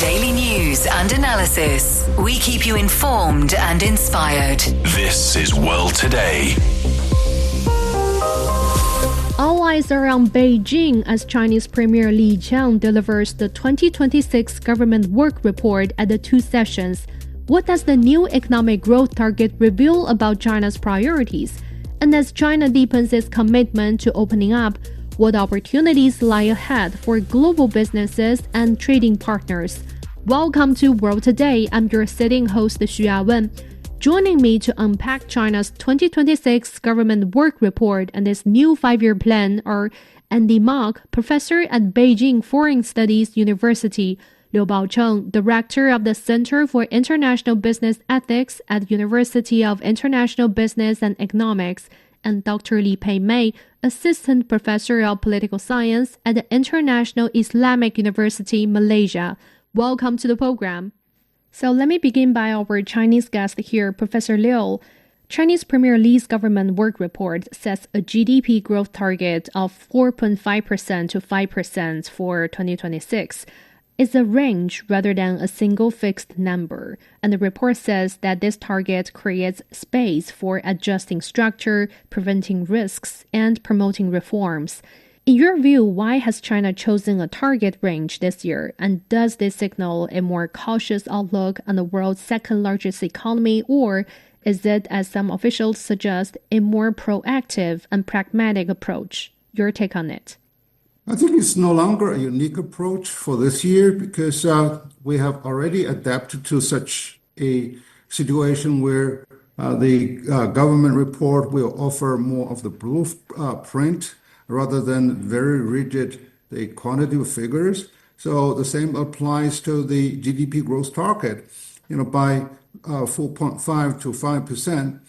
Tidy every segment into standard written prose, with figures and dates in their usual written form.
Daily news and analysis. We keep you informed and inspired. This is World Today. All eyes are on Beijing as Chinese Premier Li Qiang delivers the 2026 government work report at the two sessions. What does the new economic growth target reveal about China's priorities? And as China deepens its commitment to opening up, what opportunities lie ahead for global businesses and trading partners? Welcome to World Today. I'm your sitting host, Xu Yawen. Joining me to unpack China's 2026 government work report and its new five-year plan are Andy Mok, professor at Beijing Foreign Studies University, Liu Baocheng, director of the Center for International Business Ethics at University of International Business and Economics, and Dr. Pei May, assistant professor of political science at the International Islamic University, Malaysia. Welcome to the program. So let me begin by our Chinese guest here, Professor Liu. Chinese Premier Li's government work report sets a GDP growth target of 4.5% to 5% for 2026. It's a range rather than a single fixed number, and the report says that this target creates space for adjusting structure, preventing risks, and promoting reforms. In your view, why has China chosen a target range this year? And does this signal a more cautious outlook on the world's second largest economy, or is it, as some officials suggest, a more proactive and pragmatic approach? Your take on it? I think it's no longer a unique approach for this year because we have already adapted to such a situation where the government report will offer more of the blueprint rather than very rigid the quantitative figures. So the same applies to the GDP growth target. By 4.5 to 5%,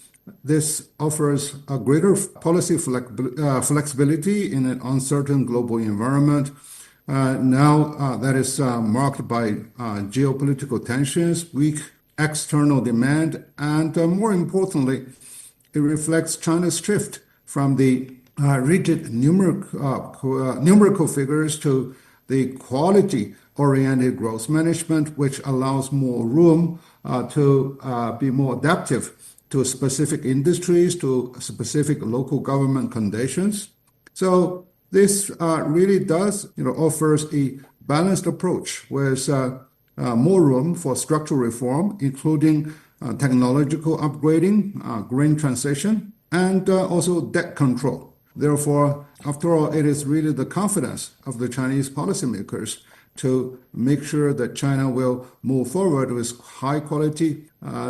this offers a greater policy flexibility in an uncertain global environment. Now that is marked by geopolitical tensions, weak external demand, and more importantly, it reflects China's shift from the rigid numerical figures to the quality-oriented growth management, which allows more room to be more adaptive to specific industries, to specific local government conditions. So this really does offers a balanced approach with more room for structural reform, including technological upgrading, green transition, and also debt control. Therefore, after all, it is really the confidence of the Chinese policymakers to make sure that China will move forward with high-quality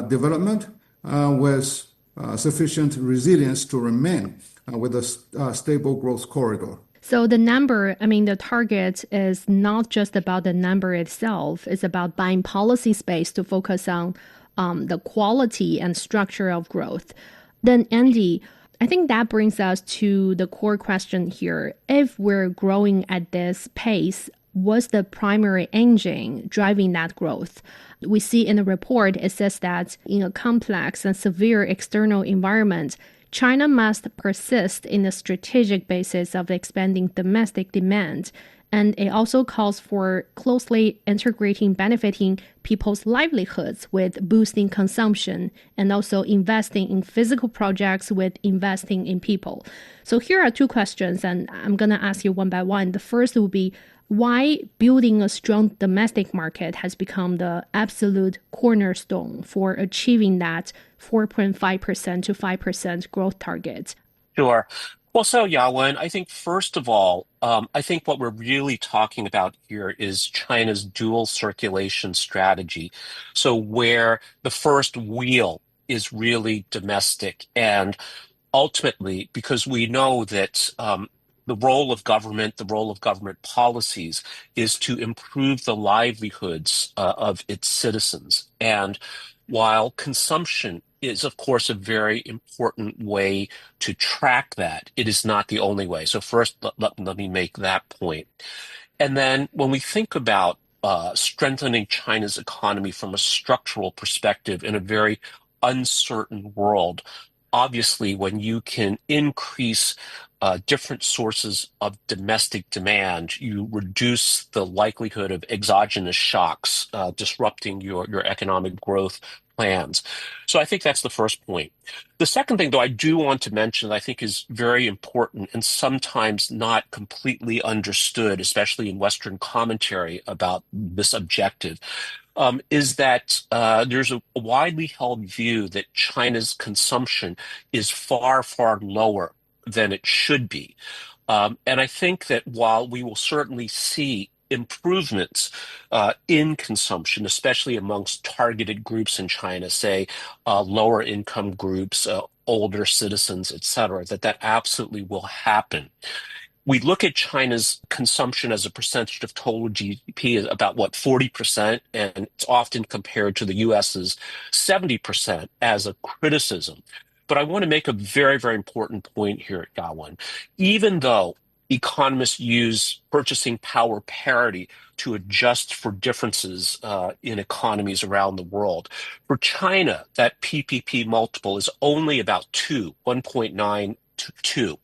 development with sufficient resilience to remain with a stable growth corridor. So the number, the target is not just about the number itself. It's about buying policy space to focus on the quality and structure of growth. Then, Andy, I think that brings us to the core question here. If we're growing at this pace, what's the primary engine driving that growth? We see in the report, it says that in a complex and severe external environment, China must persist in the strategic basis of expanding domestic demand. And it also calls for closely integrating benefiting people's livelihoods with boosting consumption and also investing in physical projects with investing in people. So here are two questions, and I'm going to ask you one by one. The first will be, why building a strong domestic market has become the absolute cornerstone for achieving that 4.5% to 5% growth target? Sure. Well, so Yawen, I think first of all, I think what we're really talking about here is China's dual circulation strategy. So where the first wheel is really domestic, and ultimately, because we know that the role of government policies is to improve the livelihoods of its citizens. And while consumption is, of course, a very important way to track that, it is not the only way. So first, let me make that point. And then when we think about strengthening China's economy from a structural perspective in a very uncertain world, obviously, when you can increase different sources of domestic demand, you reduce the likelihood of exogenous shocks disrupting your economic growth plans. So I think that's the first point. The second thing, though, I do want to mention that I think is very important and sometimes not completely understood, especially in Western commentary about this objective, is that there's a widely held view that China's consumption is far, far lower than it should be. And I think that while we will certainly see improvements in consumption, especially amongst targeted groups in China, say lower income groups, older citizens, et cetera, that absolutely will happen. We look at China's consumption as a percentage of total GDP is about, 40%, and it's often compared to the US's 70% as a criticism. But I want to make a very, very important point here, Yawen. Even though economists use purchasing power parity to adjust for differences in economies around the world, for China, that PPP multiple is only about 1.9 to 2.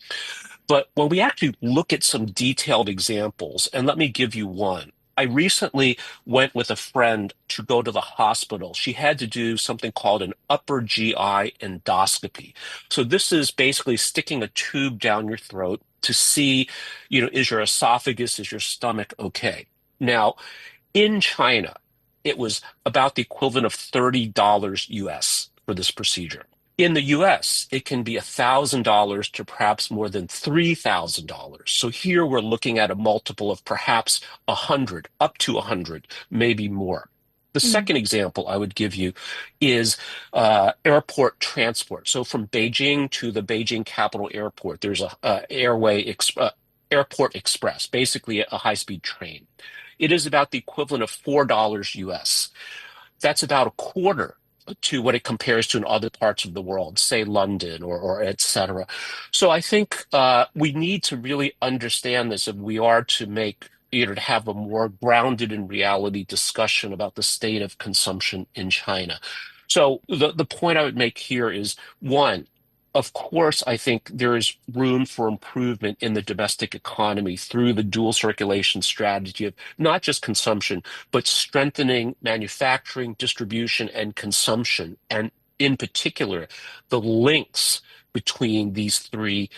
But when we actually look at some detailed examples, and let me give you one. I recently went with a friend to go to the hospital. She had to do something called an upper GI endoscopy. So this is basically sticking a tube down your throat to see, is your esophagus, is your stomach okay? Now, in China, it was about the equivalent of $30 US for this procedure. In the US, it can be $1,000 to perhaps more than $3,000. So here we're looking at a multiple of perhaps 100, up to 100, maybe more. The second example I would give you is airport transport. So from Beijing to the Beijing Capital Airport, there's a airport express, basically a high-speed train. It is about the equivalent of $4 US. That's about a quarter to what it compares to in other parts of the world, say London or et cetera. So I think we need to really understand this if we are to make, to have a more grounded in reality discussion about the state of consumption in China. So the point I would make here is, one, of course, I think there is room for improvement in the domestic economy through the dual circulation strategy of not just consumption, but strengthening manufacturing, distribution, and consumption, and in particular, the links between these three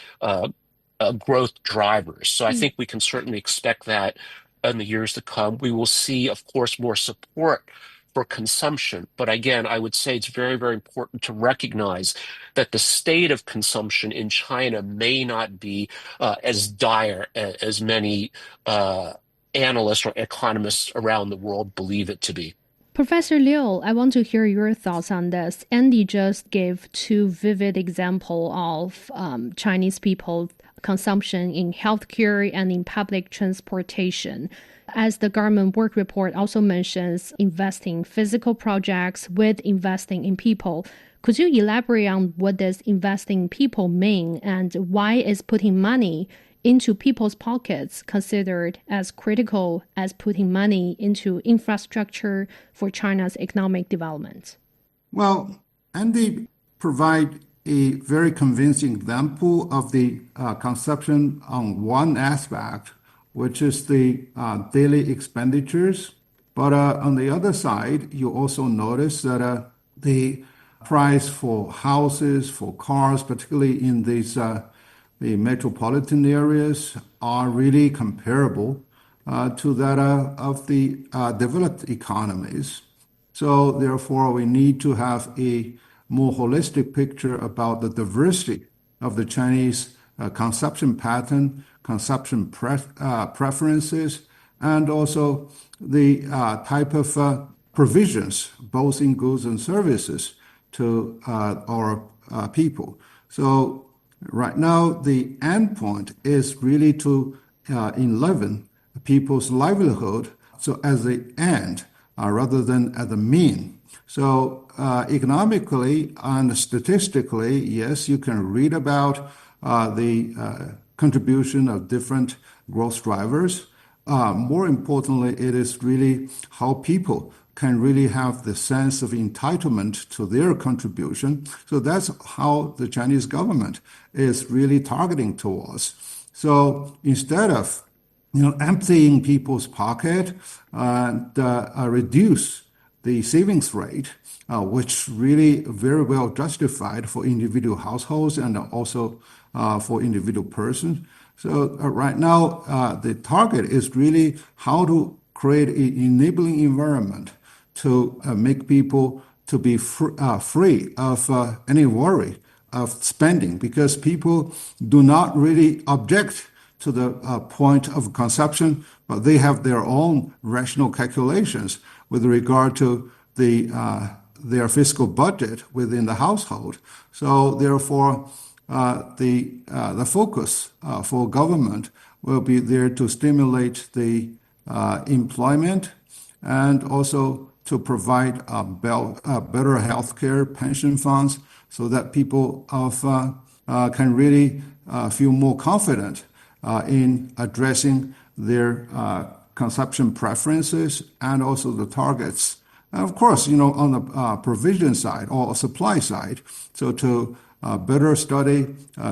growth drivers. So I think we can certainly expect that in the years to come. We will see, of course, more support for consumption. But again, I would say it's very, very important to recognize that the state of consumption in China may not be as dire as many analysts or economists around the world believe it to be. Professor Liu, I want to hear your thoughts on this. Andy just gave two vivid examples of Chinese people's consumption in healthcare and in public transportation. As the government work report also mentions, investing in physical projects with investing in people. Could you elaborate on what does investing in people mean, and why is putting money into people's pockets considered as critical as putting money into infrastructure for China's economic development? Well, Andy provide a very convincing example of the consumption on one aspect, which is the daily expenditures. But on the other side, you also notice that the price for houses, for cars, particularly in these the metropolitan areas, are really comparable to that of the developed economies. So therefore, we need to have a more holistic picture about the diversity of the Chinese consumption pattern, consumption preferences, and also the type of provisions, both in goods and services, to our people. So right now, the end point is really to enliven people's livelihood, so as the end rather than as the mean. So economically and statistically, yes, you can read about the contribution of different growth drivers. More importantly, it is really how people can really have the sense of entitlement to their contribution. So that's how the Chinese government is really targeting towards. So instead of emptying people's pocket and reduce the savings rate, which really very well justified for individual households and also for individual persons. So right now, the target is really how to create an enabling environment to make people to be free of any worry of spending, because people do not really object to the point of consumption, but they have their own rational calculations with regard to their fiscal budget within the household. So therefore, the focus for government will be there to stimulate the employment and also to provide better healthcare, pension funds, so that people can really feel more confident in addressing their consumption preferences and also the targets. And of course, on the provision side or supply side, so to better study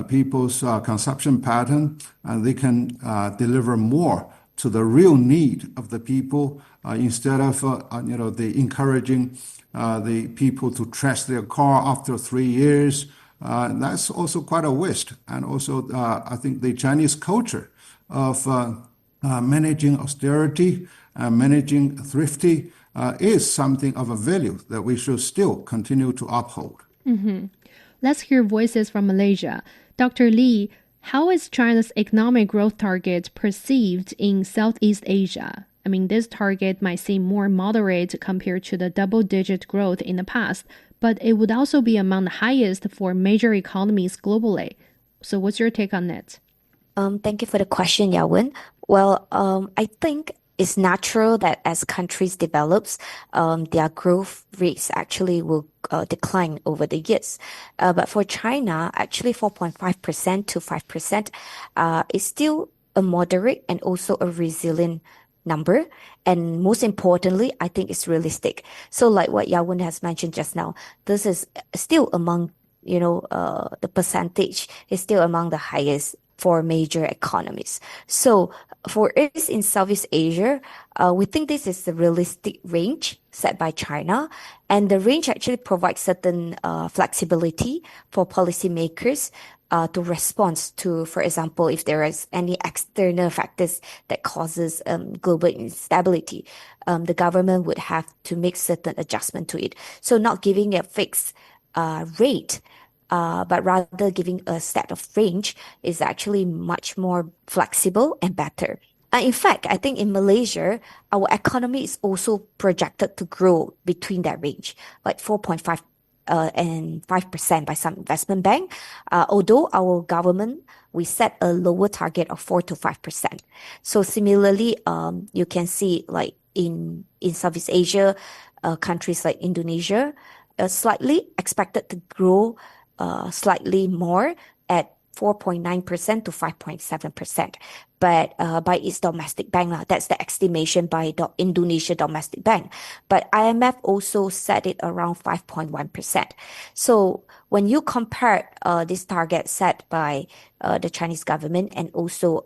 people's consumption pattern, and they can deliver more to the real need of the people instead of the encouraging the people to trash their car after 3 years. That's also quite a waste. And also, I think the Chinese culture of managing austerity, managing thrifty, is something of a value that we should still continue to uphold. Mm-hmm. Let's hear voices from Malaysia. Dr. Li, how is China's economic growth target perceived in Southeast Asia? I mean, this target might seem more moderate compared to the double-digit growth in the past, but it would also be among the highest for major economies globally. So what's your take on it? Thank you for the question, Yawen. Well, I think it's natural that as countries develops, their growth rates actually will decline over the years. But for China, actually 4.5% to 5% is still a moderate and also a resilient number. And most importantly, I think it's realistic. So like what Yawen has mentioned just now, this is still among, the percentage is still among the highest for major economies. So for us in Southeast Asia, we think this is the realistic range set by China. And the range actually provides certain flexibility for policymakers to respond to, for example, if there is any external factors that causes global instability, the government would have to make certain adjustment to it. So not giving a fixed rate, but rather giving a set of range is actually much more flexible and better. In fact, I think in Malaysia, our economy is also projected to grow between that range, like 4.5 and 5% by some investment bank. Although our government, we set a lower target of 4 to 5%. So similarly, you can see like in Southeast Asia, countries like Indonesia, slightly expected to grow slightly more at 4.9% to 5.7%. But by its domestic bank, that's the estimation by the Indonesia domestic bank. But IMF also set it around 5.1%. So when you compare this target set by the Chinese government and also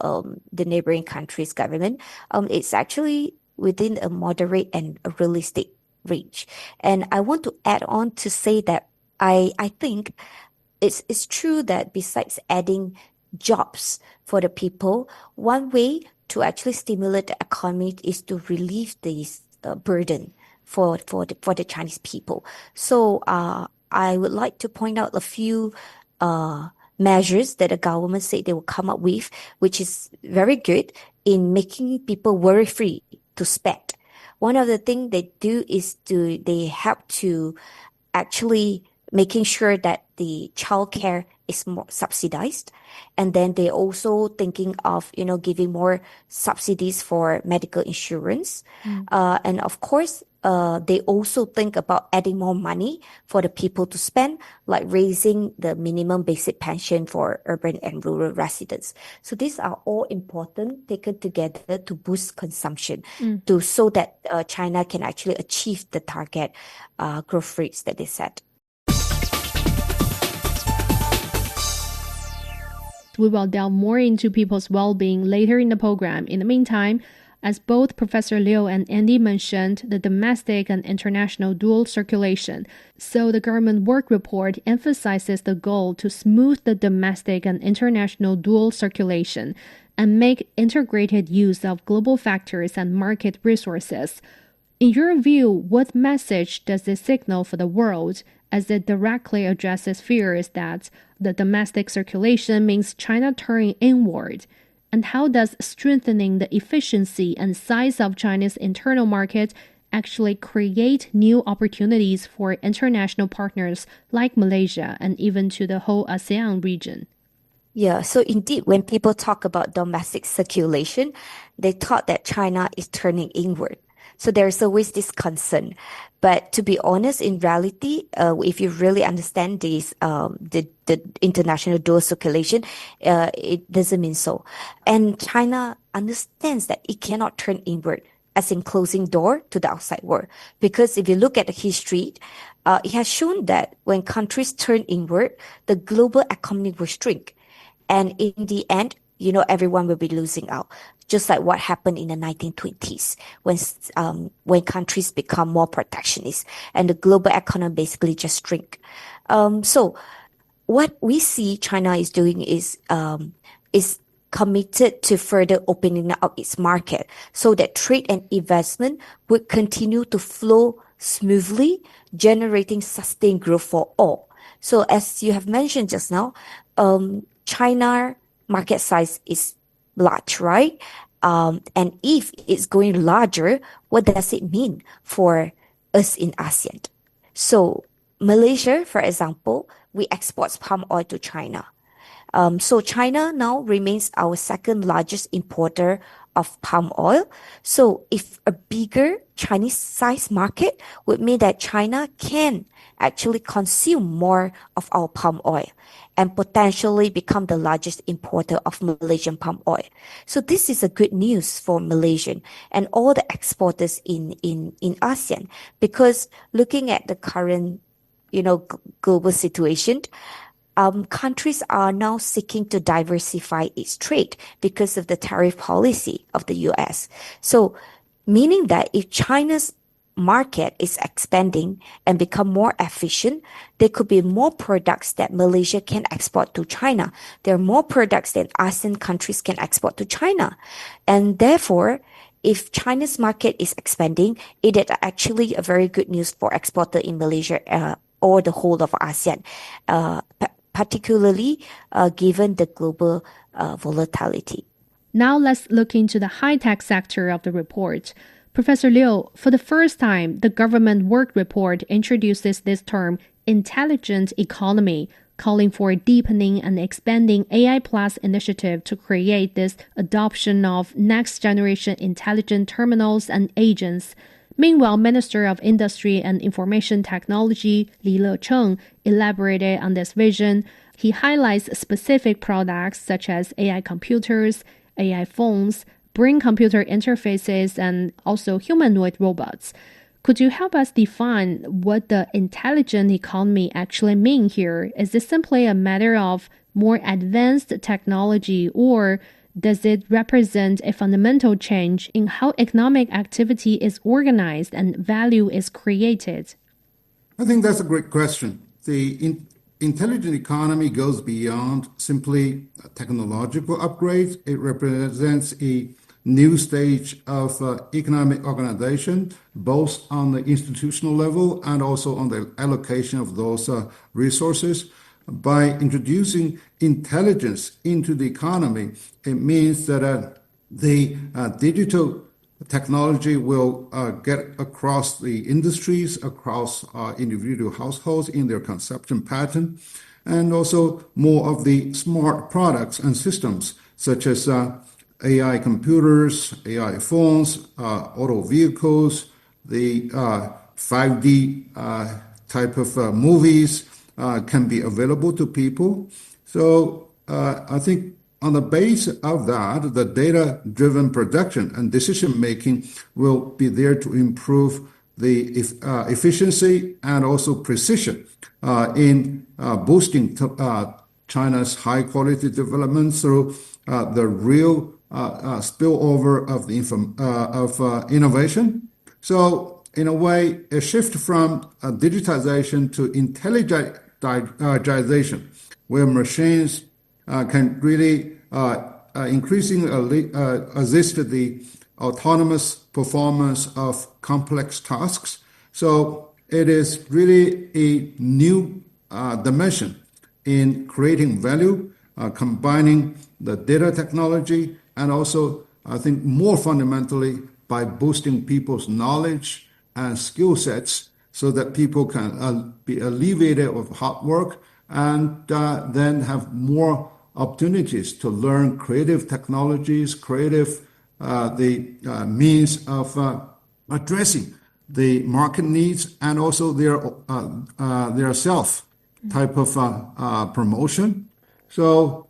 the neighboring countries' government, it's actually within a moderate and a realistic range. And I want to add on to say that I think it's true that besides adding jobs for the people, one way to actually stimulate the economy is to relieve this burden for the Chinese people. So I would like to point out a few measures that the government said they will come up with, which is very good in making people worry-free to spend. One of the things they do is they help to actually making sure that the childcare is more subsidized. And then they're also thinking of, giving more subsidies for medical insurance. And of course, they also think about adding more money for the people to spend, like raising the minimum basic pension for urban and rural residents. So these are all important taken together to boost consumption, so that China can actually achieve the target growth rates that they set. We will delve more into people's well-being later in the program. In the meantime, as both Professor Liu and Andy mentioned, the domestic and international dual circulation. So the government work report emphasizes the goal to smooth the domestic and international dual circulation and make integrated use of global factors and market resources. In your view, what message does this signal for the world, as it directly addresses fears that the domestic circulation means China turning inward? And how does strengthening the efficiency and size of China's internal market actually create new opportunities for international partners like Malaysia and even to the whole ASEAN region? Yeah, so indeed, when people talk about domestic circulation, they thought that China is turning inward. So there's always this concern. But to be honest, in reality, if you really understand this, the international dual circulation, it doesn't mean so. And China understands that it cannot turn inward, as in closing door to the outside world. Because if you look at the history, it has shown that when countries turn inward, the global economy will shrink. And in the end, everyone will be losing out. Just like what happened in the 1920s when countries become more protectionist and the global economy basically just shrink. So what we see China is doing is committed to further opening up its market so that trade and investment would continue to flow smoothly, generating sustained growth for all. So as you have mentioned just now, China market size is large, right? And if it's going larger, what does it mean for us in ASEAN? So Malaysia, for example, we export palm oil to China. So China now remains our second largest importer of palm oil. So if a bigger Chinese size market would mean that China can actually consume more of our palm oil and potentially become the largest importer of Malaysian palm oil. So this is a good news for Malaysian and all the exporters in ASEAN, because looking at the current, global situation, countries are now seeking to diversify its trade because of the tariff policy of the US. So meaning that if China's market is expanding and become more efficient, there could be more products that Malaysia can export to China. There are more products that ASEAN countries can export to China. And therefore, if China's market is expanding, it is actually a very good news for exporter in Malaysia or the whole of ASEAN, particularly given the global volatility. Now let's look into the high-tech sector of the report. Professor Liu, for the first time, the government work report introduces this term, intelligent economy, calling for a deepening and expanding AI Plus initiative to create this adoption of next-generation intelligent terminals and agents. Meanwhile, Minister of Industry and Information Technology Li Baocheng elaborated on this vision. He highlights specific products such as AI computers, AI phones, brain computer interfaces, and also humanoid robots. Could you help us define what the intelligent economy actually means here? Is this simply a matter of more advanced technology, or does it represent a fundamental change in how economic activity is organized and value is created? I think that's a great question. The intelligent economy goes beyond simply technological upgrades. It represents a new stage of economic organization, both on the institutional level and also on the allocation of those resources. By introducing intelligence into the economy, it means that the digital technology will get across the industries, across individual households in their consumption pattern, and also more of the smart products and systems such as AI computers, AI phones, auto vehicles, the 5D type of movies can be available to people. So I think on the base of that, the data-driven production and decision-making will be there to improve the efficiency and also precision in boosting China's high-quality development through the real spillover of innovation. So in a way, a shift from digitization to intelligentization, where machines can really increasingly assist the autonomous performance of complex tasks. So it is really a new dimension in creating value, combining the data technology, and also, I think, more fundamentally, by boosting people's knowledge and skill sets so that people can be alleviated of hard work and then have more opportunities to learn creative technologies, the means of addressing the market needs and also their self type of promotion. So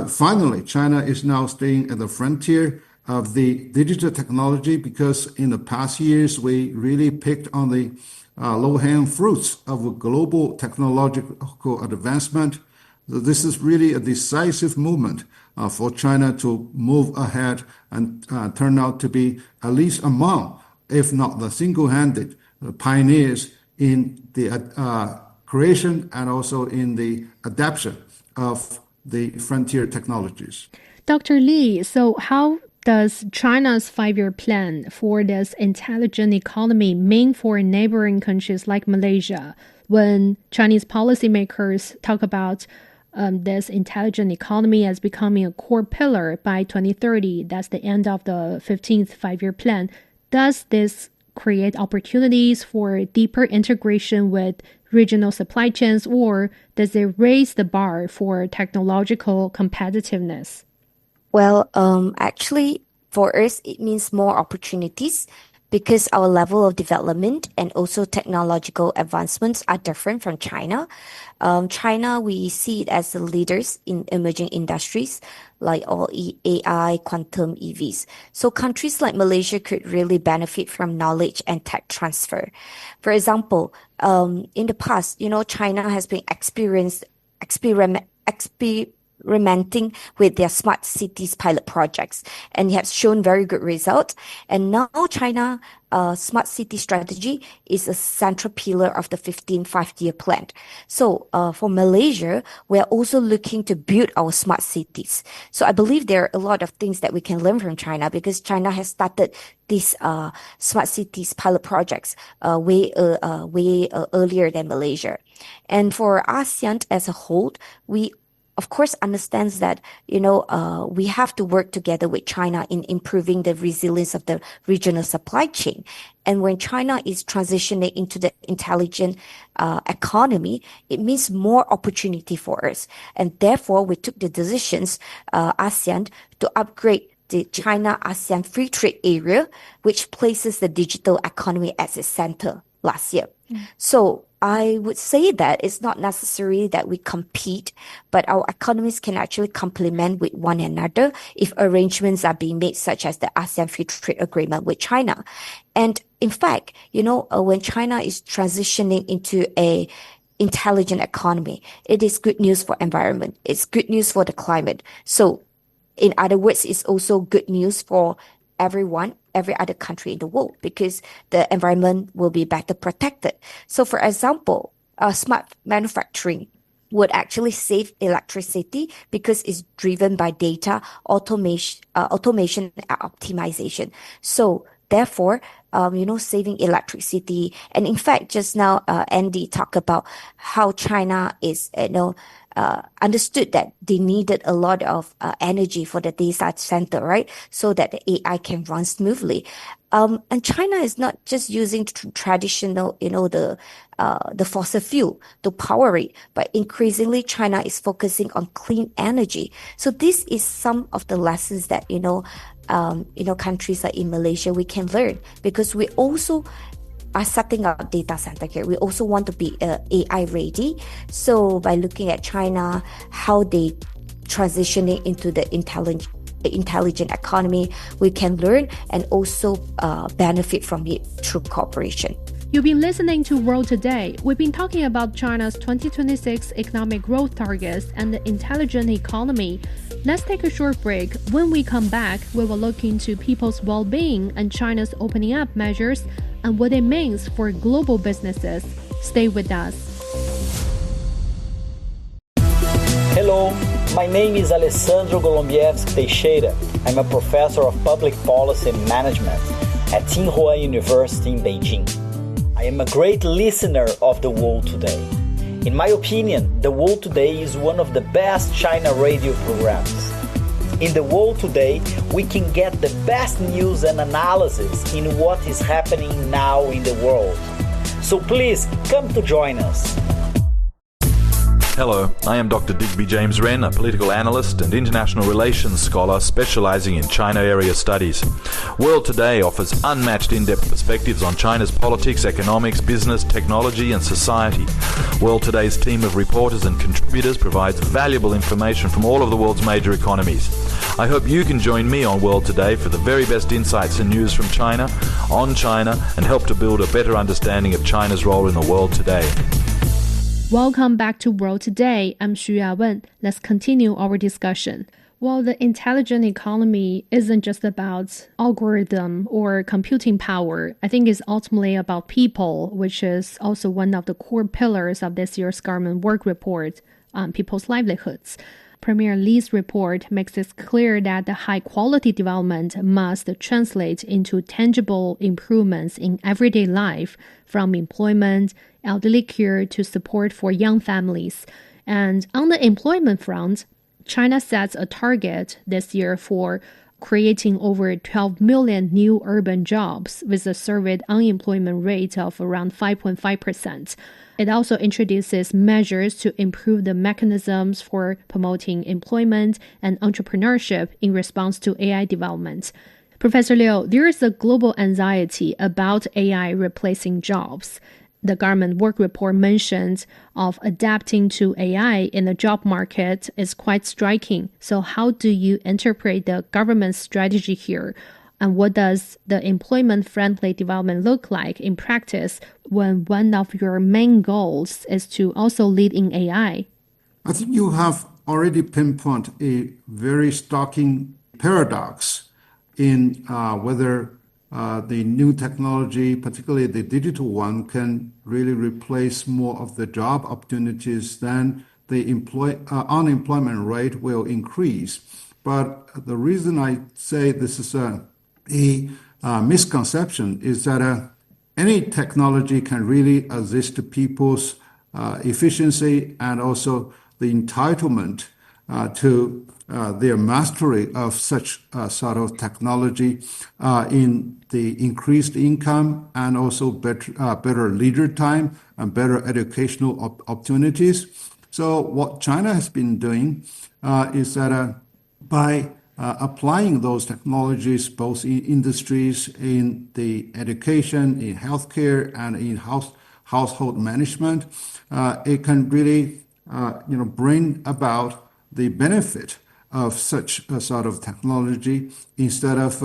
finally, China is now staying at the frontier of the digital technology because in the past years, we really picked on the low-hanging fruits of global technological advancement. So this is really a decisive movement for China to move ahead and turn out to be at least among, if not the single-handed pioneers in the creation and also in the adaptation of the frontier technologies. Dr. Li, so how does China's 5-year plan for this intelligent economy mean for neighboring countries like Malaysia when Chinese policymakers talk about this intelligent economy as becoming a core pillar by 2030? That's the end of the 15th 5-year plan. Does this create opportunities for deeper integration with regional supply chains, or does it raise the bar for technological competitiveness? Well, actually, for us, it means more opportunities because our level of development and also technological advancements are different from China. China, we see it as the leaders in emerging industries like all AI, quantum, EVs. So countries like Malaysia could really benefit from knowledge and tech transfer. For example, in the past, China has been experimenting with their smart cities pilot projects and have shown very good results. And now China smart city strategy is a central pillar of the 15th 5-year plan. So for Malaysia, we're also looking to build our smart cities. So I believe there are a lot of things that we can learn from China because China has started these smart cities pilot projects way earlier than Malaysia. And for ASEAN as a whole, we of course understands that, we have to work together with China in improving the resilience of the regional supply chain. And when China is transitioning into the intelligent economy, it means more opportunity for us. And therefore, we took the decisions, ASEAN, to upgrade the China-ASEAN Free Trade Area, which places the digital economy as its center last year. So I would say that it's not necessary that we compete, but our economies can actually complement with one another if arrangements are being made, such as the ASEAN Free Trade Agreement with China. And in fact, when China is transitioning into a intelligent economy, it is good news for environment. It's good news for the climate. So in other words, it's also good news for everyone, every other country in the world, because the environment will be better protected. So for example, smart manufacturing would actually save electricity because it's driven by data, automation and optimization. So therefore, saving electricity. And in fact, just now, Andy talked about how China is, understood that they needed a lot of energy for the data center, right? So that the AI can run smoothly. And China is not just using traditional, the fossil fuel to power it, but increasingly China is focusing on clean energy. So this is some of the lessons that, countries like in Malaysia, we can learn because we also are setting up data center here, we also want to be AI ready. So by looking at China, how they transitioning into the intelligent economy, we can learn and also benefit from it through cooperation. You've been listening to World Today. We've been talking about China's 2026 economic growth targets and the intelligent economy. Let's take a short break. When we come back, we will look into people's well-being and China's opening up measures and what it means for global businesses. Stay with us. Hello, my name is Alessandro Golombieski Teixeira. I'm a professor of public policy and management at Tsinghua University in Beijing. I am a great listener of The World Today. In my opinion, The World Today is one of the best China radio programs. In The World Today, we can get the best news and analysis in what is happening now in the world. So please come to join us. Hello, I am Dr. Digby James Wren, a political analyst and international relations scholar specializing in China area studies. World Today offers unmatched in-depth perspectives on China's politics, economics, business, technology and society. World Today's team of reporters and contributors provides valuable information from all of the world's major economies. I hope you can join me on World Today for the very best insights and news from China, on China, and help to build a better understanding of China's role in the world today. Welcome back to World Today. I'm Xu Yawen. Let's continue our discussion. Well, the intelligent economy isn't just about algorithm or computing power. I think it's ultimately about people, which is also one of the core pillars of this year's government work report on people's livelihoods. Premier Li's report makes it clear that the high-quality development must translate into tangible improvements in everyday life, from employment, elderly care to support for young families. And on the employment front, China sets a target this year for creating over 12 million new urban jobs with a surveyed unemployment rate of around 5.5%. It also introduces measures to improve the mechanisms for promoting employment and entrepreneurship in response to AI development. Professor Liu, there is a global anxiety about AI replacing jobs. The government work report mentioned of adapting to AI in the job market is quite striking. So how do you interpret the government's strategy here? And what does the employment-friendly development look like in practice when one of your main goals is to also lead in AI? I think you have already pinpointed a very shocking paradox in whether the new technology, particularly the digital one, can really replace more of the job opportunities than the unemployment rate will increase. But the reason I say this is a misconception is that any technology can really assist people's efficiency and also the entitlement to their mastery of such sort of technology in the increased income and also better leisure time and better educational opportunities. So what China has been doing is that by applying those technologies both in industries, in the education, in healthcare, and in household management, it can really bring about the benefit of such a sort of technology instead of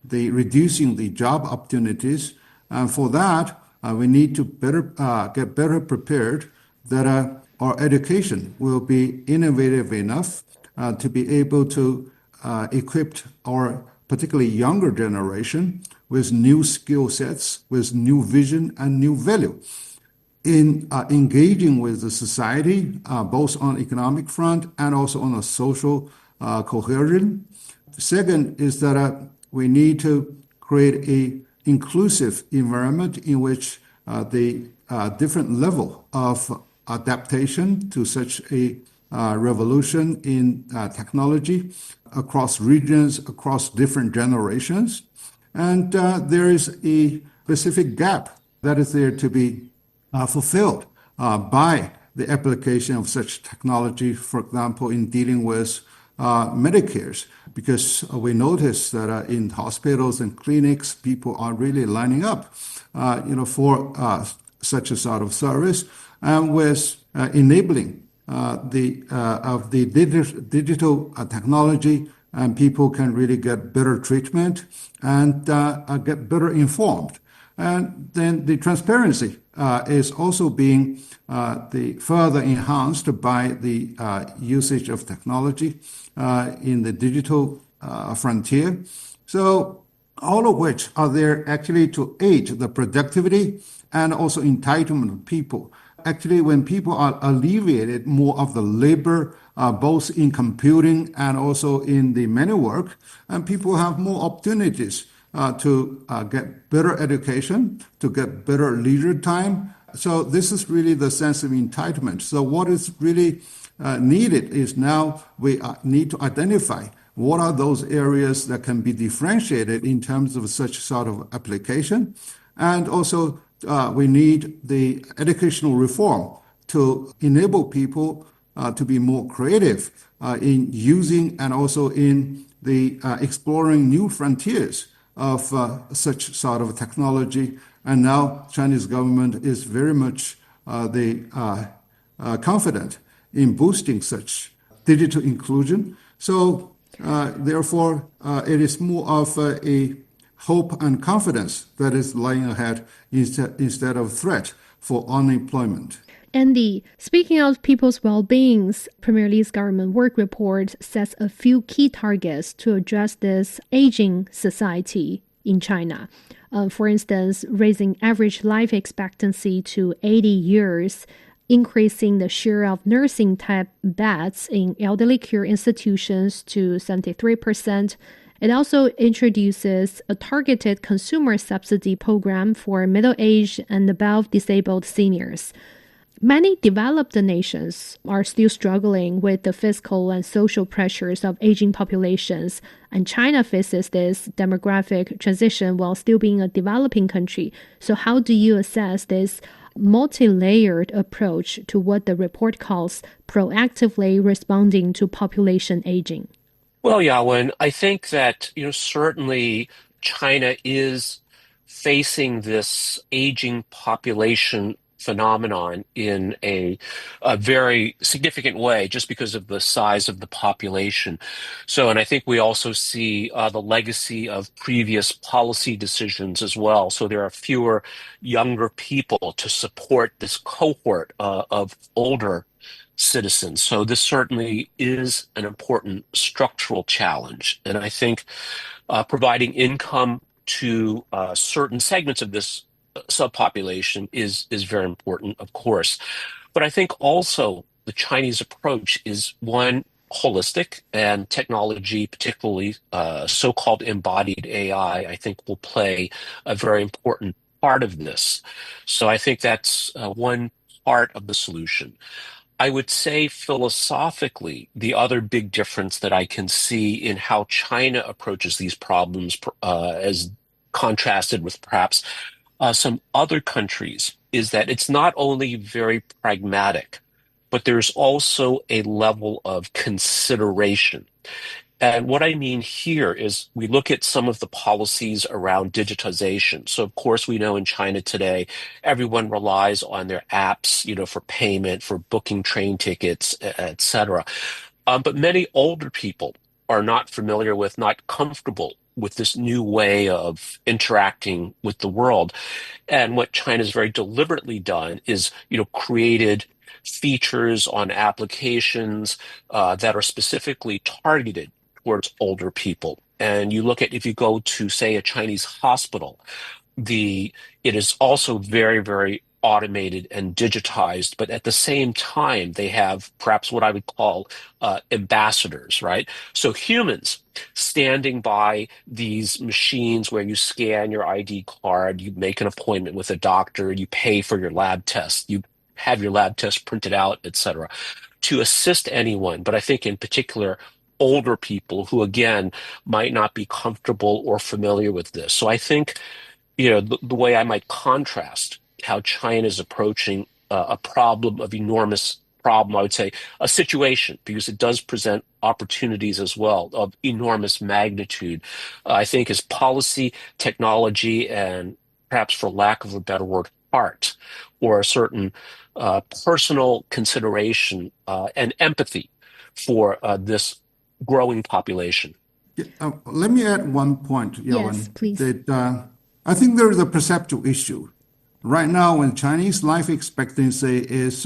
the reducing the job opportunities. And for that, we need to get better prepared that our education will be innovative enough to be able to equip our particularly younger generation with new skill sets, with new vision and new value in engaging with the society, both on economic front and also on a social cohesion. Second is that we need to create a inclusive environment in which the different level of adaptation to such a revolution in technology across regions, across different generations. And there is a specific gap that is there to be fulfilled by the application of such technology, for example, in dealing with Medicares, because we notice that in hospitals and clinics, people are really lining up, for such a sort of service, and with enabling of the digital technology, and people can really get better treatment and get better informed. And then the transparency is also being further enhanced by the usage of technology in the digital frontier. So all of which are there actually to aid the productivity and also entitlement of people. Actually, when people are alleviated more of the labor, both in computing and also in the manual work, and people have more opportunities to get better education, to get better leisure time. So this is really the sense of entitlement. So what is really needed is now we need to identify what are those areas that can be differentiated in terms of such sort of application. And also we need the educational reform to enable people to be more creative in using and also in the exploring new frontiers of such sort of technology. And now Chinese government is very much confident in boosting such digital inclusion. So therefore, it is more of a hope and confidence that is lying ahead instead of threat for unemployment. Andy, speaking of people's well-beings, Premier Li's government work report sets a few key targets to address this aging society in China. For instance, raising average life expectancy to 80 years, increasing the share of nursing-type beds in elderly care institutions to 73%. It also introduces a targeted consumer subsidy program for middle-aged and above disabled seniors. Many developed nations are still struggling with the fiscal and social pressures of aging populations, and China faces this demographic transition while still being a developing country. So how do you assess this multi-layered approach to what the report calls proactively responding to population aging? Well, Yawen, I think that, certainly China is facing this aging population phenomenon in a very significant way just because of the size of the population. So, and I think we also see the legacy of previous policy decisions as well. So there are fewer younger people to support this cohort of older citizens. So this certainly is an important structural challenge. And I think providing income to certain segments of this subpopulation is very important, of course. But I think also the Chinese approach is one holistic, and technology, particularly so-called embodied AI, I think will play a very important part of this. So I think that's one part of the solution. I would say philosophically, the other big difference that I can see in how China approaches these problems as contrasted with perhaps some other countries is that it's not only very pragmatic, but there's also a level of consideration. And what I mean here is we look at some of the policies around digitization. So, of course, we know in China today, everyone relies on their apps, for payment, for booking train tickets, et cetera. But many older people are not familiar with, not comfortable with this new way of interacting with the world. And what China's very deliberately done is, created features on applications that are specifically targeted towards older people. And you look at, if you go to, say, a Chinese hospital, it is also very, very automated and digitized, but at the same time, they have perhaps what I would call ambassadors, right? So humans standing by these machines where you scan your ID card, you make an appointment with a doctor, you pay for your lab test, you have your lab test printed out, et cetera, to assist anyone. But I think in particular, older people who, again, might not be comfortable or familiar with this. So I think, the way I might contrast how China is approaching a problem of enormous problem, I would say, a situation, because it does present opportunities as well of enormous magnitude. I think as policy, technology, and perhaps for lack of a better word, heart, or a certain personal consideration and empathy for this growing population. Let me add one point, Yawen. Yes, please. That I think there is a perceptual issue. Right now, when Chinese life expectancy is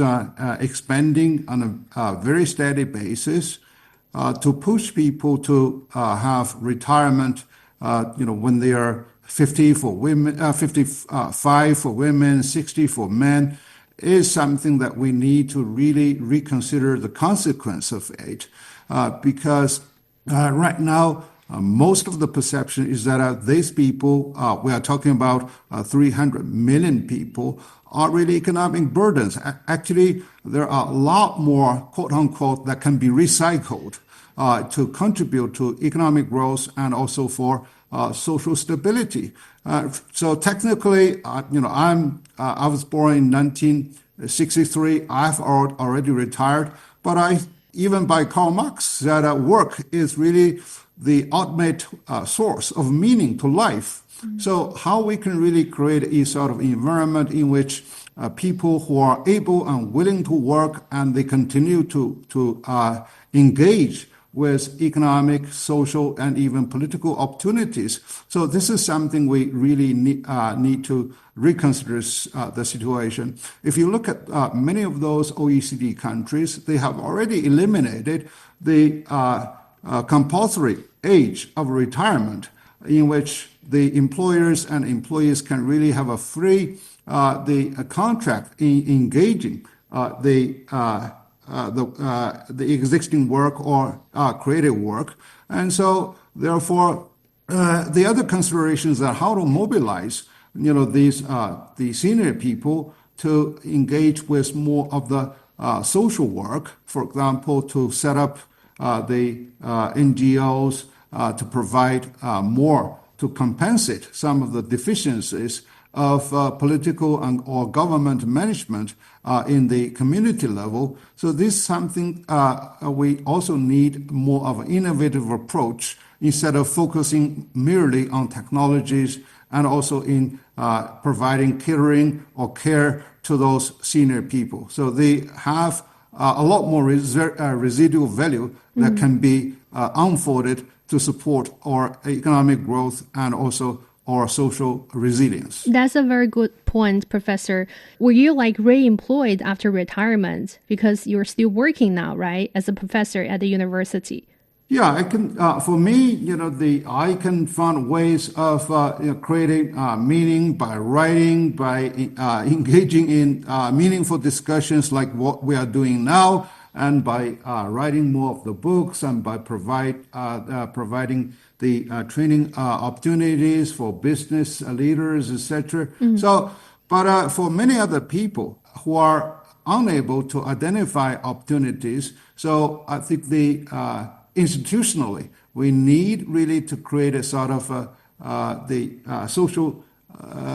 expanding on a very steady basis, to push people to have retirement, when they are 50 for women, 55 for women, 60 for men, is something that we need to really reconsider the consequence of it, because right now, most of the perception is that these people, we are talking about 300 million people, are really economic burdens. Actually, there are a lot more, quote unquote, that can be recycled to contribute to economic growth and also for social stability. So technically, I was born in 1963. I've already retired, but even by Karl Marx said that work is really the ultimate source of meaning to life. So how we can really create a sort of environment in which people who are able and willing to work and they continue to engage with economic, social, and even political opportunities. So this is something we really need to reconsider the situation. If you look at many of those OECD countries, they have already eliminated the compulsory age of retirement, in which the employers and employees can really have a free the contract in engaging the existing work or creative work. And so therefore the other considerations are how to mobilize the senior people to engage with more of the social work, for example, to set up the NGOs to provide more to compensate some of the deficiencies of political or government management in the community level. So this is something we also need more of an innovative approach instead of focusing merely on technologies and also in providing catering or care to those senior people. So they have a lot more residual value that can be unfolded to support our economic growth and also our social resilience. That's a very good point, Professor. Were you re-employed after retirement? Because you're still working now, right, as a professor at the university? Yeah, I can. For me, I can find ways of creating meaning by writing, by engaging in meaningful discussions like what we are doing now, and by writing more of the books, and by providing the training opportunities for business leaders, etc. So, but for many other people who are unable to identify opportunities, so I think institutionally, we need really to create a sort of the social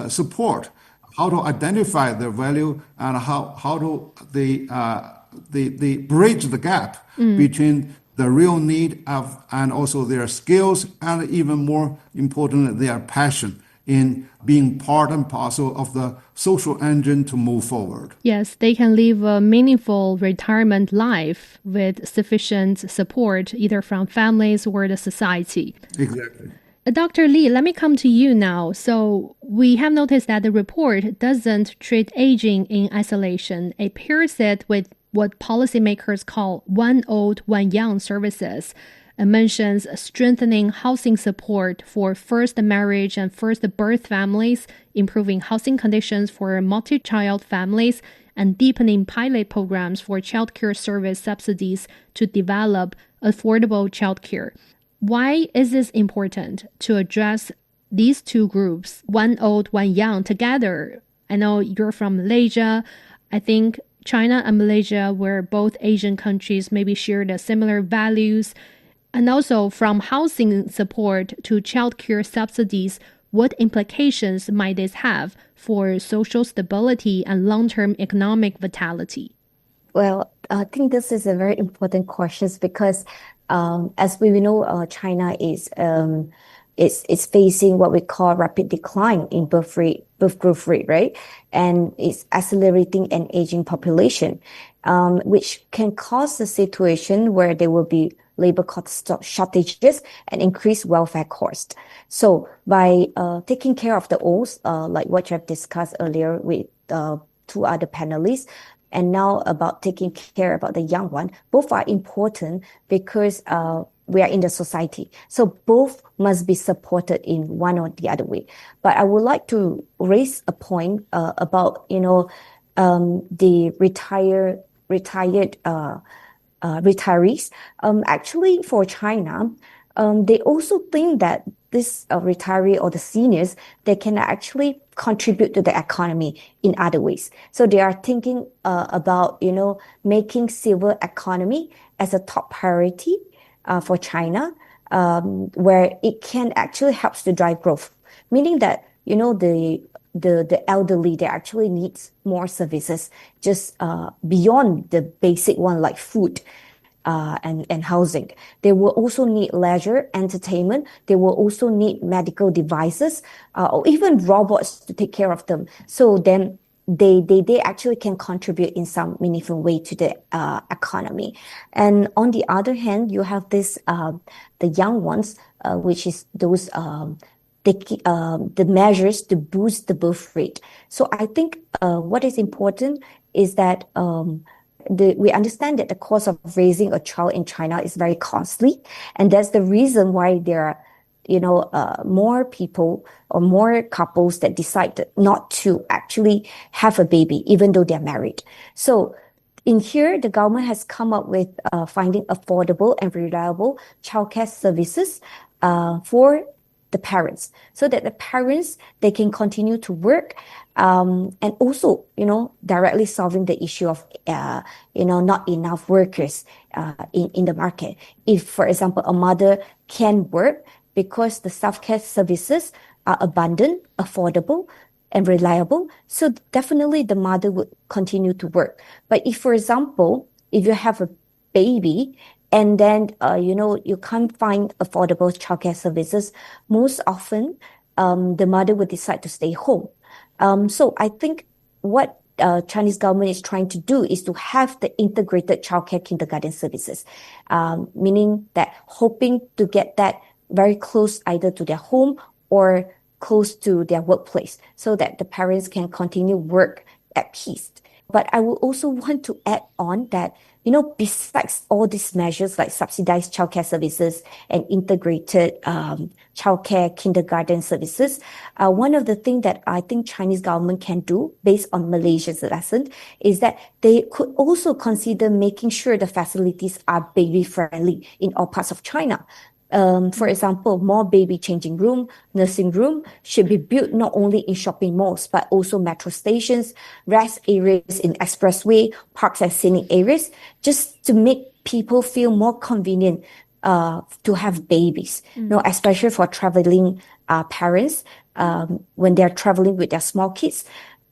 support, how to identify their value and how to the bridge the gap between the real need of and also their skills and even more importantly their passion in being part and parcel of the social engine to move forward. Yes, they can live a meaningful retirement life with sufficient support either from families or the society. Exactly. Dr. Li, let me come to you now. So we have noticed that the report doesn't treat aging in isolation. It pairs it with what policymakers call one old, one young services, and mentions strengthening housing support for first marriage and first birth families, improving housing conditions for multi-child families, and deepening pilot programs for childcare service subsidies to develop affordable childcare. Why is this important to address these two groups, one old, one young, together? I know you're from Malaysia. I think China and Malaysia, where both Asian countries maybe share the similar values. And also from housing support to childcare subsidies, what implications might this have for social stability and long-term economic vitality? Well, I think this is a very important question because, as we know, China is facing what we call rapid decline in birth growth rate, right? And it's accelerating an aging population, which can cause a situation where there will be labor cost shortages and increased welfare costs. So by taking care of the olds, like what you have discussed earlier with two other panelists, and now about taking care about the young one, both are important because we are in the society. So both must be supported in one or the other way. But I would like to raise a point about, the retirees. Actually, for China, they also think that this retiree or the seniors, they can actually contribute to the economy in other ways. So they are thinking about, making silver economy as a top priority for China, where it can actually help to drive growth, meaning that, the elderly, they actually need more services just beyond the basic one like food and housing. They will also need leisure, entertainment. They will also need medical devices or even robots to take care of them. So then they actually can contribute in some meaningful way to the economy. And on the other hand, you have this the young ones, which is those the measures to boost the birth rate. So I think what is important is that we understand that the cost of raising a child in China is very costly, and that's the reason why there are more people or more couples that decide not to actually have a baby, even though they're married. So in here, the government has come up with finding affordable and reliable childcare services for the parents, so that the parents, they can continue to work, and also, directly solving the issue of, not enough workers in the market. If, for example, a mother can work because the self-care services are abundant, affordable, and reliable, so definitely the mother would continue to work. But if, for example, if you have a baby and then, you can't find affordable childcare services, most often, the mother would decide to stay home. So I think what Chinese government is trying to do is to have the integrated childcare kindergarten services, meaning that hoping to get that very close either to their home or close to their workplace so that the parents can continue work at peace. But I will also want to add on that, besides all these measures like subsidized childcare services and integrated childcare kindergarten services, one of the things that I think Chinese government can do based on Malaysia's lesson is that they could also consider making sure the facilities are baby friendly in all parts of China. For example, more baby changing room, nursing room should be built not only in shopping malls, but also metro stations, rest areas in expressway, parks and scenic areas, just to make people feel more convenient to have babies, especially for traveling parents when they're traveling with their small kids.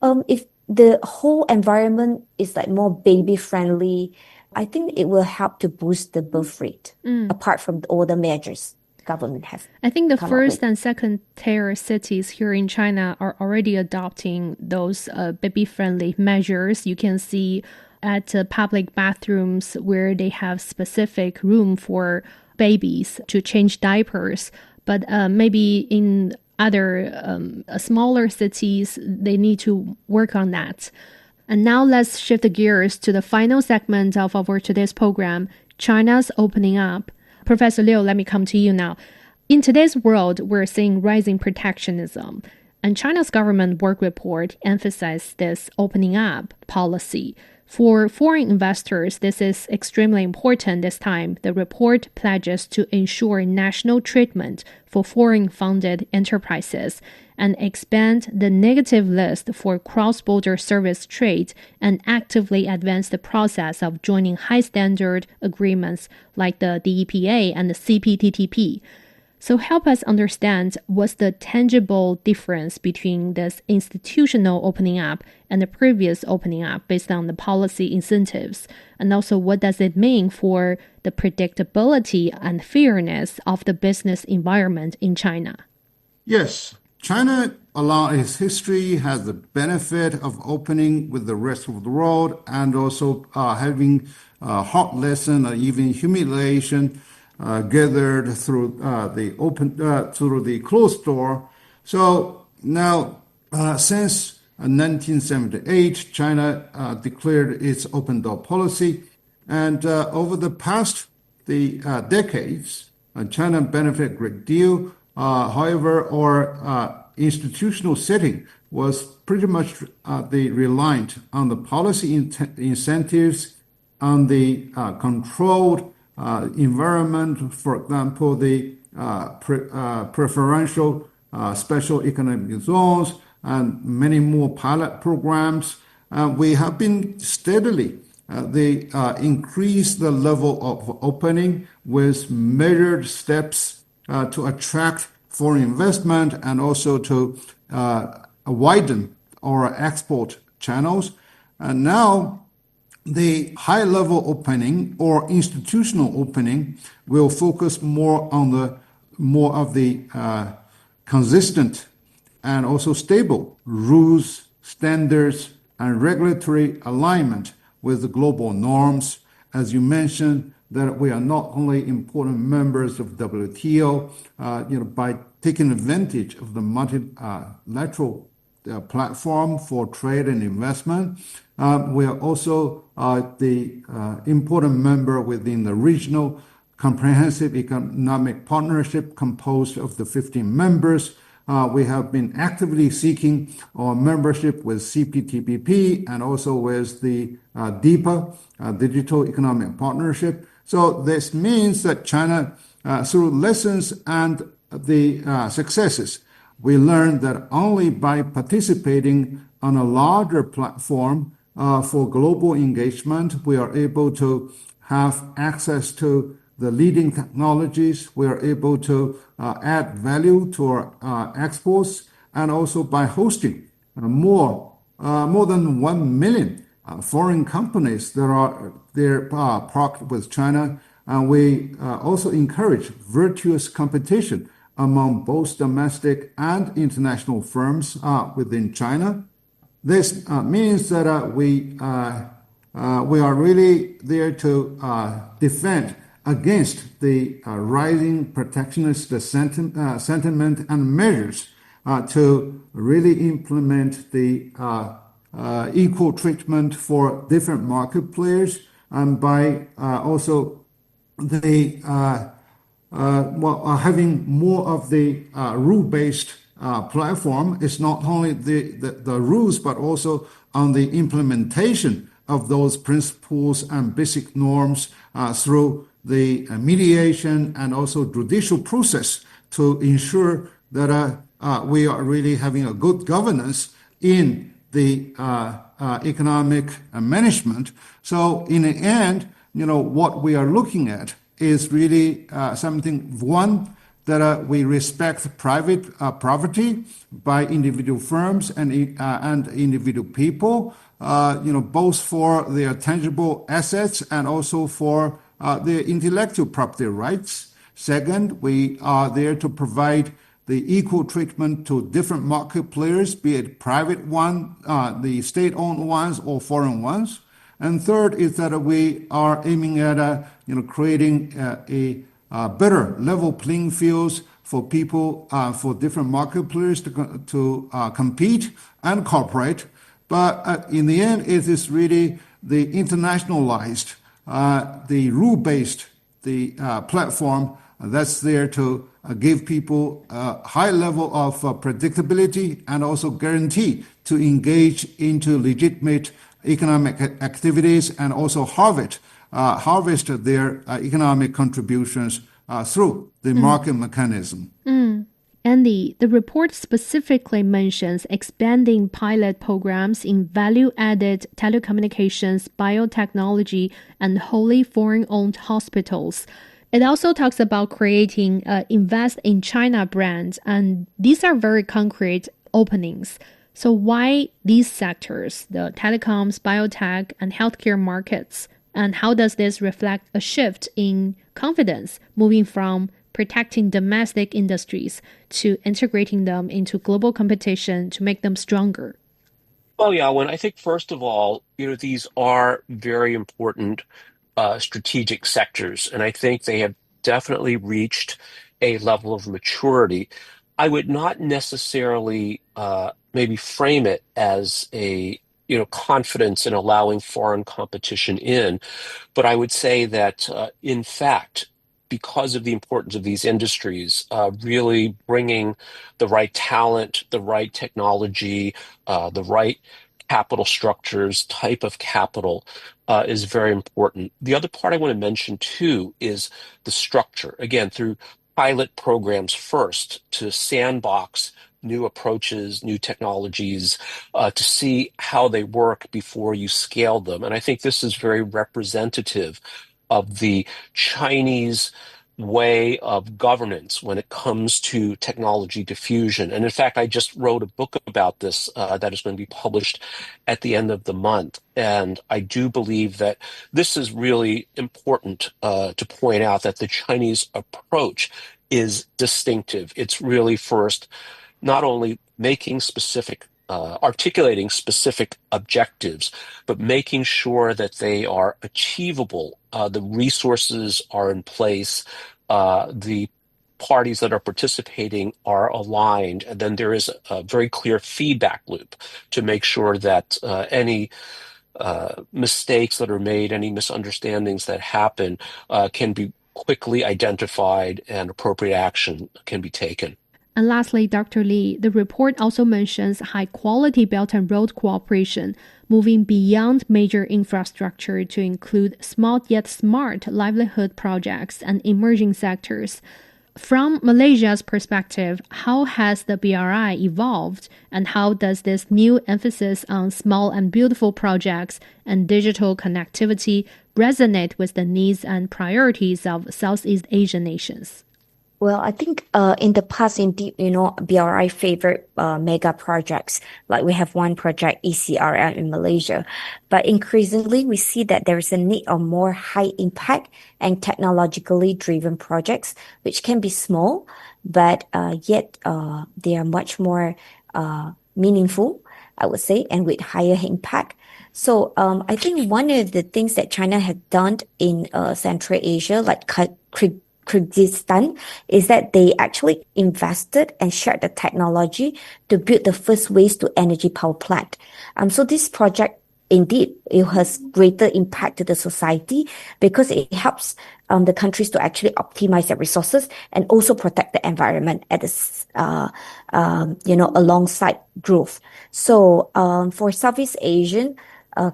If the whole environment is like more baby friendly, I think it will help to boost the birth rate, apart from all the measures government have. I think the first and second tier cities here in China are already adopting those baby-friendly measures. You can see at public bathrooms where they have specific room for babies to change diapers. But maybe in other smaller cities, they need to work on that. And now let's shift the gears to the final segment of our today's program, China's opening up. Professor Liu, let me come to you now. In today's world, we're seeing rising protectionism, and China's government work report emphasized this opening up policy. For foreign investors, this is extremely important this time. The report pledges to ensure national treatment for foreign-funded enterprises and expand the negative list for cross-border service trade and actively advance the process of joining high-standard agreements like the DEPA and the CPTPP. So help us understand what's the tangible difference between this institutional opening up and the previous opening up based on the policy incentives, and also what does it mean for the predictability and fairness of the business environment in China? Yes, China, along its history, has the benefit of opening with the rest of the world and also having hard lesson or even humiliation gathered through through the closed door. So now, since 1978, China declared its open door policy, and over the past decades, China benefited a great deal. However, our institutional setting was pretty much reliant on the policy incentives, on the controlled environment, for example, the preferential special economic zones, and many more pilot programs. We have been steadily increase the level of opening with measured steps to attract foreign investment and also to widen our export channels. And now the high-level opening or institutional opening will focus more of the consistent and also stable rules, standards, and regulatory alignment with the global norms. As you mentioned, that we are not only important members of WTO, by taking advantage of the multilateral platform for trade and investment. We are also the important member within the regional comprehensive economic partnership composed of the 15 members. We have been actively seeking our membership with CPTPP and also with the DEPA, Digital Economic Partnership. So this means that China, through lessons and the successes, we learned that only by participating on a larger platform for global engagement, we are able to have access to the leading technologies. We are able to add value to our exports, and also by hosting more than 1 million foreign companies that are there parked with China. And we also encourage virtuous competition among both domestic and international firms within China. This means that we are really there to defend against the rising protectionist sentiment and measures to really implement the equal treatment for different market players, and by also the having more of the rule-based platform. Is not only the rules, but also on the implementation of those principles and basic norms through the mediation and also judicial process to ensure that we are really having a good governance in the economic management. So in the end, what we are looking at is really something, one, that we respect private property by individual firms and individual people, both for their tangible assets and also for their intellectual property rights. Second, we are there to provide the equal treatment to different market players, be it private one, the state-owned ones, or foreign ones. And third is that we are aiming at creating a better level playing fields for people, for different market players to compete and cooperate. But in the end, it is really the internationalized, the rule-based, the platform that's there to give people a high level of predictability and also guarantee to engage into legitimate economic activities and also harvest their economic contributions through the market mechanism. Andy, the report specifically mentions expanding pilot programs in value-added telecommunications, biotechnology, and wholly foreign-owned hospitals. It also talks about creating Invest in China brand, and these are very concrete openings. So why these sectors, the telecoms, biotech, and healthcare markets? And how does this reflect a shift in confidence, moving from protecting domestic industries to integrating them into global competition to make them stronger? Well, Yawen, I think first of all, these are very important strategic sectors, and I think they have definitely reached a level of maturity. I would not necessarily maybe frame it as a confidence in allowing foreign competition in, but I would say that in fact, because of the importance of these industries, really bringing the right talent, the right technology, the right capital structures, type of capital is very important. The other part I want to mention too is the structure. Again, through pilot programs first to sandbox new approaches, new technologies, to see how they work before you scale them. And I think this is very representative of the Chinese way of governance when it comes to technology diffusion. And in fact, I just wrote a book about this that is going to be published at the end of the month. And I do believe that this is really important to point out that the Chinese approach is distinctive. It's really first not only making specific articulating specific objectives, but making sure that they are achievable. The resources are in place, the parties that are participating are aligned, and then there is a very clear feedback loop to make sure that any mistakes that are made, any misunderstandings that happen can be quickly identified and appropriate action can be taken. And lastly, Dr. Li, the report also mentions high-quality Belt and Road cooperation, moving beyond major infrastructure to include small yet smart livelihood projects and emerging sectors. From Malaysia's perspective, how has the BRI evolved, and how does this new emphasis on small and beautiful projects and digital connectivity resonate with the needs and priorities of Southeast Asian nations? Well, I think in the past, indeed, BRI favored mega projects. Like we have one project, ECRL in Malaysia. But increasingly, we see that there is a need of more high impact and technologically driven projects, which can be small, but yet they are much more meaningful, I would say, and with higher impact. So I think one of the things that China had done in Central Asia, like Kyrgyzstan, is that they actually invested and shared the technology to build the first waste to energy power plant. So this project, indeed, it has greater impact to the society because it helps the countries to actually optimize their resources and also protect the environment at alongside growth. So for Southeast Asian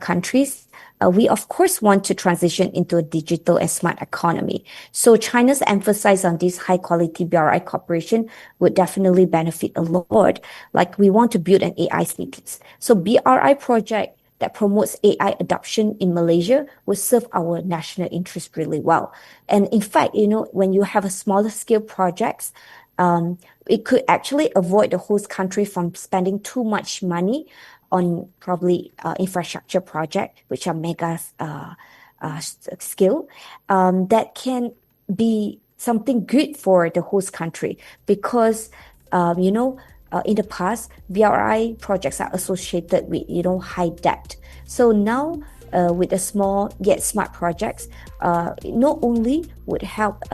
countries, we of course want to transition into a digital and smart economy. So China's emphasis on this high quality BRI cooperation would definitely benefit a lot. Like we want to build an AI cities. So BRI project that promotes AI adoption in Malaysia will serve our national interest really well. And in fact, when you have a smaller scale projects, it could actually avoid the host country from spending too much money on probably infrastructure project, which are mega scale, that can be something good for the host country because, in the past, BRI projects are associated with, high debt. So now, with the small yet smart projects, not only would help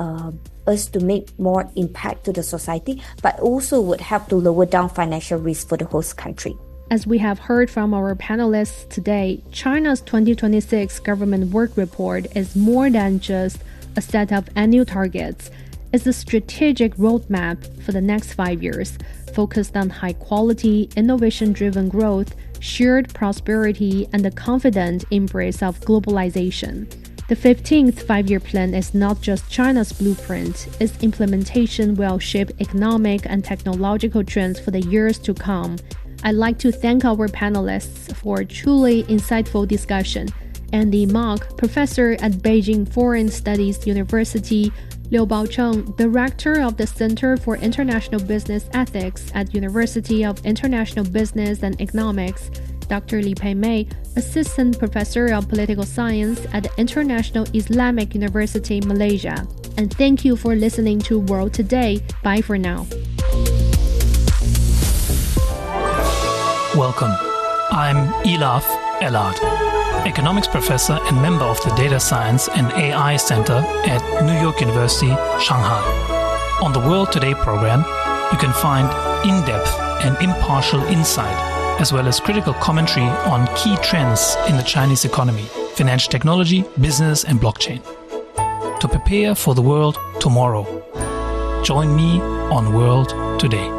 us to make more impact to the society, but also would help to lower down financial risk for the host country. As we have heard from our panelists today, China's 2026 government work report is more than just a set of annual targets. It's a strategic roadmap for the next 5 years, focused on high-quality, innovation-driven growth, shared prosperity, and the confident embrace of globalization. The 15th five-year plan is not just China's blueprint. Its implementation will shape economic and technological trends for the years to come. I'd like to thank our panelists for a truly insightful discussion. Andy Mok, professor at Beijing Foreign Studies University, Liu Baocheng, director of the Center for International Business Ethics at University of International Business and Economics, Dr. Pei May, assistant professor of political science at the International Islamic University, Malaysia. And thank you for listening to World Today. Bye for now. Welcome. I'm Elaf Elad, economics professor and member of the Data Science and AI Center at New York University, Shanghai. On the World Today program, you can find in-depth and impartial insight, as well as critical commentary on key trends in the Chinese economy, financial technology, business, and blockchain. To prepare for the world tomorrow, join me on World Today.